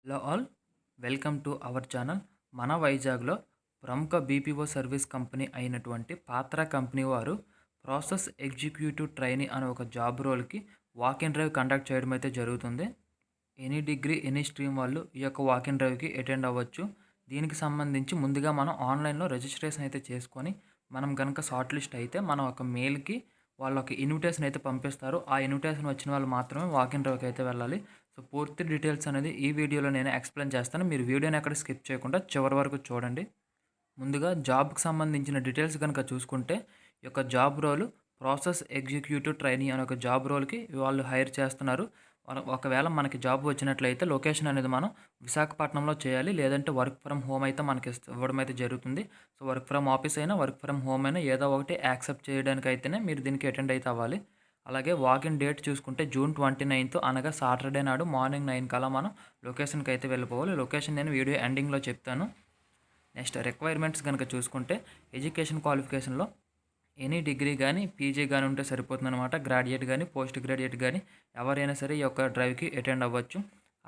Hello all, welcome to our channel. మన వైజాగ్లో ప్రముఖ బీపీఓ సర్వీస్ కంపెనీ అయినటువంటి పాత్ర కంపెనీ వారు ప్రాసెస్ ఎగ్జిక్యూటివ్ ట్రైనీ అనే ఒక జాబ్ రోల్కి వాక్ ఇన్ డ్రైవ్ కండక్ట్ చేయడం అయితే జరుగుతుంది. ఎనీ డిగ్రీ ఎనీ స్ట్రీమ్ వాళ్ళు ఈ యొక్క వాక్ ఇన్ డ్రైవ్కి అటెండ్ అవ్వచ్చు. దీనికి సంబంధించి ముందుగా మనం ఆన్లైన్లో రిజిస్ట్రేషన్ అయితే చేసుకొని మనం కనుక షార్ట్ లిస్ట్ అయితే మనం ఒక మెయిల్కి వాళ్ళు ఒక ఇన్విటేషన్ అయితే పంపిస్తారు. ఆ ఇన్విటేషన్ వచ్చిన వాళ్ళు మాత్రమే వాక్ ఇన్ డ్రైవ్కి అయితే వెళ్ళాలి. సో పూర్తి డీటెయిల్స్ అనేది ఈ వీడియోలో నేను ఎక్స్ప్లెయిన్ చేస్తాను. మీరు వీడియోని ఎక్కడ స్కిప్ చేయకుండా చివరి వరకు చూడండి. ముందుగా జాబ్కి సంబంధించిన డీటెయిల్స్ కనుక చూసుకుంటే ఈ యొక్క job role process executive trainee అనే ఒక జాబ్ రోల్కి వాళ్ళు హైర్ చేస్తున్నారు. ఒకవేళ మనకి జాబ్ వచ్చినట్లయితే లొకేషన్ అనేది మనం విశాఖపట్నంలో చేయాలి, లేదంటే వర్క్ ఫ్రమ్ హోమ్ అయితే మనకి ఇవ్వడం అయితే జరుగుతుంది. సో వర్క్ ఫ్రమ్ ఆఫీస్ అయినా వర్క్ ఫ్రమ్ హోమ్ అయినా ఏదో ఒకటి యాక్సెప్ట్ చేయడానికి అయితేనే మీరు దీనికి అటెండ్ అయితే అవ్వాలి. అలాగే వాకిన్ డేట్ చూసుకుంటే జూన్ 29 అనగా సాటర్డే నాడు మార్నింగ్ 9 కల్లా మనం లొకేషన్కి అయితే వెళ్ళిపోవాలి. లొకేషన్ నేను వీడియో ఎండింగ్లో చెప్తాను. నెక్స్ట్ రిక్వైర్మెంట్స్ కనుక చూసుకుంటే ఎడ్యుకేషన్ క్వాలిఫికేషన్లో ఎనీ డిగ్రీ కానీ పీజీ కానీ ఉంటే సరిపోతుందన్నమాట. గ్రాడ్యుయేట్ కానీ పోస్ట్ గ్రాడ్యుయేట్ కానీ ఎవరైనా సరే ఈ యొక్క డ్రైవ్కి అటెండ్ అవ్వచ్చు.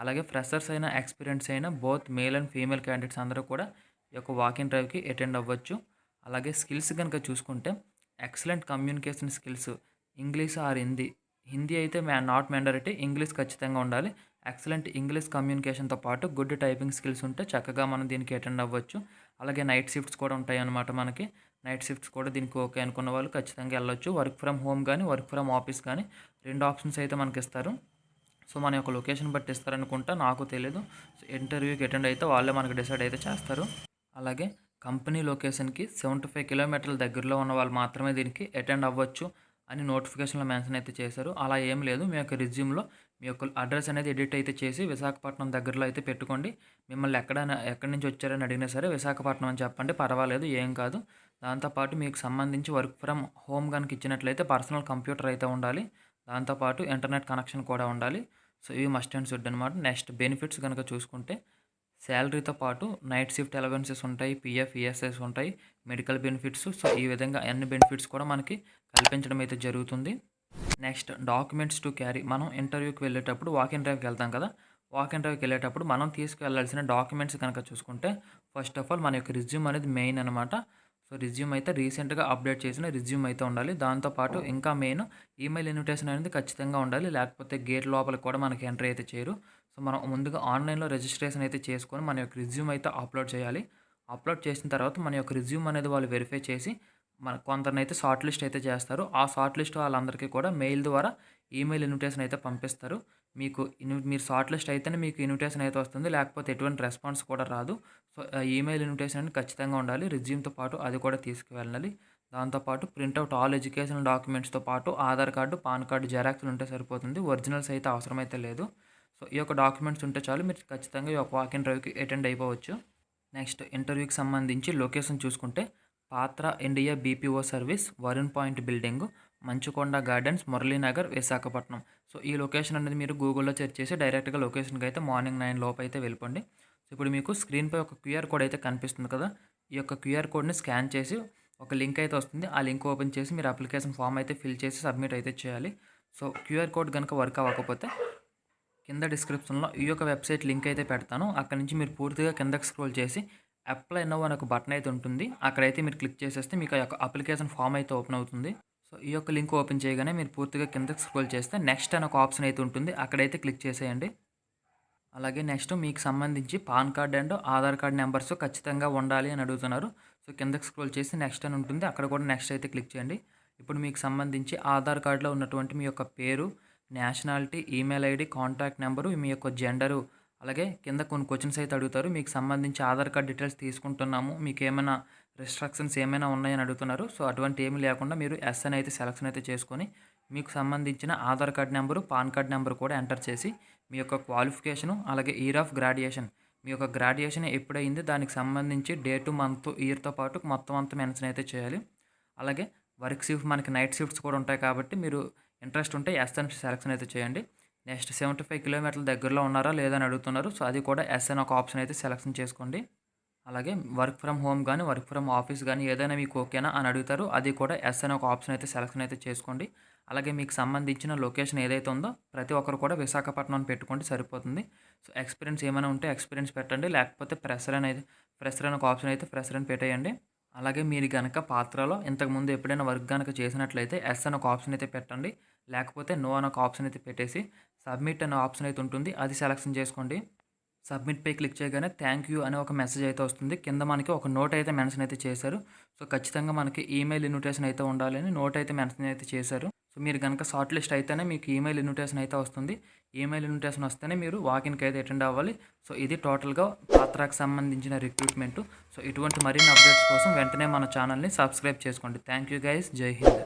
అలాగే ఫ్రెషర్స్ అయినా ఎక్స్పీరియన్స్ అయినా both male and female candidates అందరూ కూడా ఈ యొక్క వాకిన్ డ్రైవ్కి అటెండ్ అవ్వచ్చు. అలాగే స్కిల్స్ కనుక చూసుకుంటే excellent communication skills, English are Hindi. Hindi అయితే నాట్ మ్యాండరిటీ, ఇంగ్లీష్ ఖచ్చితంగా ఉండాలి. ఎక్సలెంట్ ఇంగ్లీష్ కమ్యూనికేషన్తో పాటు గుడ్ టైపింగ్ స్కిల్స్ ఉంటే చక్కగా మనం దీనికి అటెండ్ అవ్వచ్చు. అలాగే నైట్ షిఫ్ట్స్ కూడా ఉంటాయి అన్నమాట. మనకి నైట్ షిఫ్ట్స్ కూడా దీనికి ఓకే అనుకున్న వాళ్ళు ఖచ్చితంగా వెళ్ళొచ్చు. వర్క్ ఫ్రమ్ హోమ్ కానీ వర్క్ ఫ్రమ్ ఆఫీస్ కానీ రెండు ఆప్షన్స్ అయితే మనకి ఇస్తారు. సో మన యొక్క లొకేషన్ బట్టి ఇస్తారనుకుంటా, నాకు తెలియదు. సో ఇంటర్వ్యూకి అటెండ్ అయితే వాళ్ళే మనకి డిసైడ్ అయితే చేస్తారు. అలాగే కంపెనీ లొకేషన్కి 75 కిలోమీటర్ల దగ్గరలో ఉన్న వాళ్ళు మాత్రమే దీనికి అటెండ్ అవ్వచ్చు అని నోటిఫికేషన్లో మెన్షన్ అయితే చేశారు. అలా ఏం లేదు. మీ యొక్క రెజ్యూమ్లో మీ యొక్క అడ్రస్ అనేది ఎడిట్ అయితే చేసి విశాఖపట్నం దగ్గరలో అయితే పెట్టుకోండి. మిమ్మల్ని ఎక్కడి నుంచి వచ్చారని అడిగినా సరే విశాఖపట్నం అని చెప్పండి, పర్వాలేదు, ఏం కాదు. దాంతోపాటు మీకు సంబంధించి వర్క్ ఫ్రమ్ హోమ్ కనుక ఇచ్చినట్లయితే పర్సనల్ కంప్యూటర్ అయితే ఉండాలి. దాంతోపాటు ఇంటర్నెట్ కనెక్షన్ కూడా ఉండాలి. సో ఇవి మస్ట్ అండ్ షుడ్ అనమాట. నెక్స్ట్ బెనిఫిట్స్ కనుక చూసుకుంటే శాలరీతో పాటు నైట్ షిఫ్ట్ అలవెన్సెస్ ఉంటాయి, పిఎఫ్, ఈఎస్ఐస్ ఉంటాయి, మెడికల్ బెనిఫిట్స్. సో ఈ విధంగా అన్ని బెనిఫిట్స్ కూడా మనకి కల్పించడం అయితే జరుగుతుంది. Next documents to carry. మనం ఇంటర్వ్యూకి వెళ్ళేటప్పుడు వాక్ ఇన్ డ్రైవ్కి వెళ్తాం కదా. వాక్ ఇన్ డ్రైవ్కి వెళ్ళేటప్పుడు మనం తీసుకువెళ్ళాల్సిన డాక్యుమెంట్స్ కనుక చూసుకుంటే ఫస్ట్ ఆఫ్ ఆల్ మన యొక్క రిజ్యూమ్ అనేది మెయిన్ అనమాట. సో రిజ్యూమ్ అయితే రీసెంట్గా అప్డేట్ చేసిన రిజ్యూమ్ అయితే ఉండాలి. దాంతోపాటు ఇంకా మెయిన్ ఈమెయిల్ ఇన్విటేషన్ అనేది ఖచ్చితంగా ఉండాలి, లేకపోతే గేట్ లోపలికి కూడా మనకి ఎంట్రీ అయితే చేయరు. సో మనం ముందుగా ఆన్లైన్లో రిజిస్ట్రేషన్ అయితే చేసుకొని మన యొక్క రిజ్యూమ్ అయితే అప్లోడ్ చేయాలి. అప్లోడ్ చేసిన తర్వాత మన యొక్క రిజ్యూమ్ అనేది వాళ్ళు వెరిఫై చేసి మన కొందరినైతే షార్ట్ లిస్ట్ అయితే చేస్తారు. ఆ షార్ట్ లిస్ట్ వాళ్ళందరికీ కూడా మెయిల్ ద్వారా ఈమెయిల్ ఇన్విటేషన్ అయితే పంపిస్తారు. మీరు షార్ట్ లిస్ట్ అయితేనే మీకు ఇన్విటేషన్ అయితే వస్తుంది, లేకపోతే ఎటువంటి రెస్పాన్స్ కూడా రాదు. సో ఈమెయిల్ ఇన్విటేషన్ అనేది ఖచ్చితంగా ఉండాలి. రిజ్యూమ్తో పాటు అది కూడా తీసుకువెళ్ళాలి. దాంతోపాటు ప్రింట్అవుట్ ఆల్ ఎడ్యుకేషనల్ డాక్యుమెంట్స్తో పాటు ఆధార్ కార్డు, పాన్ కార్డు జెరాక్స్లు ఉంటే సరిపోతుంది. ఒరిజినల్స్ అయితే అవసరమైతే లేదు. సో ఈ యొక్క డాక్యుమెంట్స్ ఉంటే చాలు, మీరు ఖచ్చితంగా ఈ యొక్క వాక్ ఇన్ డ్రైవ్కి అటెండ్ అయిపోవచ్చు. నెక్స్ట్ ఇంటర్వ్యూకి సంబంధించి లొకేషన్ చూసుకుంటే Patra India BPO service, Varun point building, Manchukonda gardens, Muralinagar, Visakhapatnam. So ఈ లొకేషన్ అనేది మీరు గూగుల్లో సెర్చ్ చేసి డైరెక్ట్గా లొకేషన్కి అయితే మార్నింగ్ 9 లోపు అయితే వెళ్ళిపోండి. సో ఇప్పుడు మీకు స్క్రీన్పై ఒక క్యూఆర్ కోడ్ అయితే కనిపిస్తుంది కదా. ఈ యొక్క క్యూఆర్ కోడ్ని స్కాన్ చేసి ఒక లింక్ అయితే వస్తుంది. ఆ లింక్ ఓపెన్ చేసి మీరు అప్లికేషన్ ఫామ్ అయితే ఫిల్ చేసి సబ్మిట్ అయితే చేయాలి. సో క్యూఆర్ కోడ్ కనుక వర్క్ అవ్వకపోతే కింద డిస్క్రిప్షన్లో ఈ యొక్క వెబ్సైట్ లింక్ అయితే పెడతాను. అక్కడ నుంచి మీరు పూర్తిగా కిందకి స్క్రోల్ చేసి అప్లై నౌ అనే ఒక బటన్ అయితే ఉంటుంది. అక్కడైతే మీరు క్లిక్ చేసేస్తే మీకు ఆ యొక్క అప్లికేషన్ ఫామ్ అయితే ఓపెన్ అవుతుంది. సో ఈ యొక్క లింక్ ఓపెన్ చేయగానే మీరు పూర్తిగా కిందకి స్క్రోల్ చేస్తే నెక్స్ట్ అనే ఒక ఆప్షన్ అయితే ఉంటుంది. అక్కడైతే క్లిక్ చేసేయండి. అలాగే నెక్స్ట్ మీకు సంబంధించి pan card and Aadhaar card numbers ఖచ్చితంగా ఉండాలి అని అడుగుతున్నారు. సో కిందకి స్క్రోల్ చేసి నెక్స్ట్ అని ఉంటుంది. అక్కడ కూడా నెక్స్ట్ అయితే క్లిక్ చేయండి. ఇప్పుడు మీకు సంబంధించి ఆధార్ కార్డులో ఉన్నటువంటి మీ యొక్క పేరు, nationality, email ID, contact number, మీ యొక్క జెండరు, అలాగే కింద కొన్ని క్వశ్చన్స్ అయితే అడుగుతారు. మీకు సంబంధించి ఆధార్ కార్డ్ డీటెయిల్స్ తీసుకుంటున్నాము, మీకు ఏమైనా రిస్ట్రిక్షన్స్ ఏమైనా ఉన్నాయని అడుగుతున్నారు. సో అటువంటి ఏమీ లేకుండా మీరు ఎస్ అని అయితే సెలెక్షన్ అయితే చేసుకొని మీకు సంబంధించిన Aadhaar card number, pan card number కూడా ఎంటర్ చేసి మీ యొక్క క్వాలిఫికేషను, అలాగే ఇయర్ ఆఫ్ గ్రాడ్యుయేషన్, మీ యొక్క గ్రాడ్యుయేషన్ ఎప్పుడైంది దానికి సంబంధించి డేటు, మంత్, ఇయర్తో పాటు మొత్తం అంతా మెన్షన్ అయితే చేయాలి. అలాగే వర్క్ షిఫ్ట్ మనకి నైట్ షిఫ్ట్స్ కూడా ఉంటాయి కాబట్టి మీరు ఇంట్రెస్ట్ ఉంటే ఎస్ అని సెలెక్షన్ అయితే చేయండి. నెక్స్ట్ 75 కిలోమీటర్ల దగ్గరలో ఉన్నారా లేదా అని అడుగుతున్నారు. సో అది కూడా ఎస్ అని ఒక ఆప్షన్ అయితే సెలెక్షన్ చేసుకోండి. అలాగే వర్క్ ఫ్రమ్ హోమ్ కానీ వర్క్ ఫ్రమ్ ఆఫీస్ కానీ ఏదైనా మీకు ఓకేనా అని అడుగుతారు. అది కూడా ఎస్ అని ఒక ఆప్షన్ అయితే సెలెక్షన్ అయితే చేసుకోండి. అలాగే మీకు సంబంధించిన లొకేషన్ ఏదైతే ఉందో ప్రతి ఒక్కరు కూడా విశాఖపట్నం అని పెట్టుకుంటే సరిపోతుంది. సో ఎక్స్పీరియన్స్ ఏమైనా ఉంటే ఎక్స్పీరియన్స్ పెట్టండి, లేకపోతే ఫ్రెషర్ అనే ఒక ఆప్షన్ అయితే ఫ్రెషర్ అని పెట్టేయండి. అలాగే మీరు గనక పాత్రలో ఇంతకుముందు ఎప్పుడైనా వర్క్ గనక చేసినట్లయితే ఎస్ అని ఒక ఆప్షన్ అయితే పెట్టండి, లేకపోతే నో అని ఒక ఆప్షన్ అయితే పెట్టేసి సబ్మిట్ అనే ఆప్షన్ అయితే ఉంటుంది, అది సెలెక్షన్ చేసుకోండి. సబ్మిట్పై క్లిక్ చేయగానే థ్యాంక్ యూ అనే ఒక మెసేజ్ అయితే వస్తుంది. కింద మనకి ఒక నోట్ అయితే మెన్షన్ అయితే చేశారు. సో ఖచ్చితంగా మనకి ఈమెయిల్ ఇన్విటేషన్ అయితే ఉండాలని నోట్ అయితే మెన్షన్ అయితే చేశారు. సో మీరు కనుక షార్ట్ లిస్ట్ అయితేనే మీకు ఈమెయిల్ ఇన్విటేషన్ అయితే వస్తుంది. ఈమెయిల్ ఇన్విటేషన్ వస్తేనే మీరు వాకిన్కి అయితే అటెండ్ అవ్వాలి. సో ఇది టోటల్గా పాత్రకు సంబంధించిన రిక్రూట్మెంట్. సో ఇటువంటి మరిన్ని అప్డేట్స్ కోసం వెంటనే మన ఛానల్ని సబ్స్క్రైబ్ చేసుకోండి. థ్యాంక్ యూ గైస్, జై హింద్.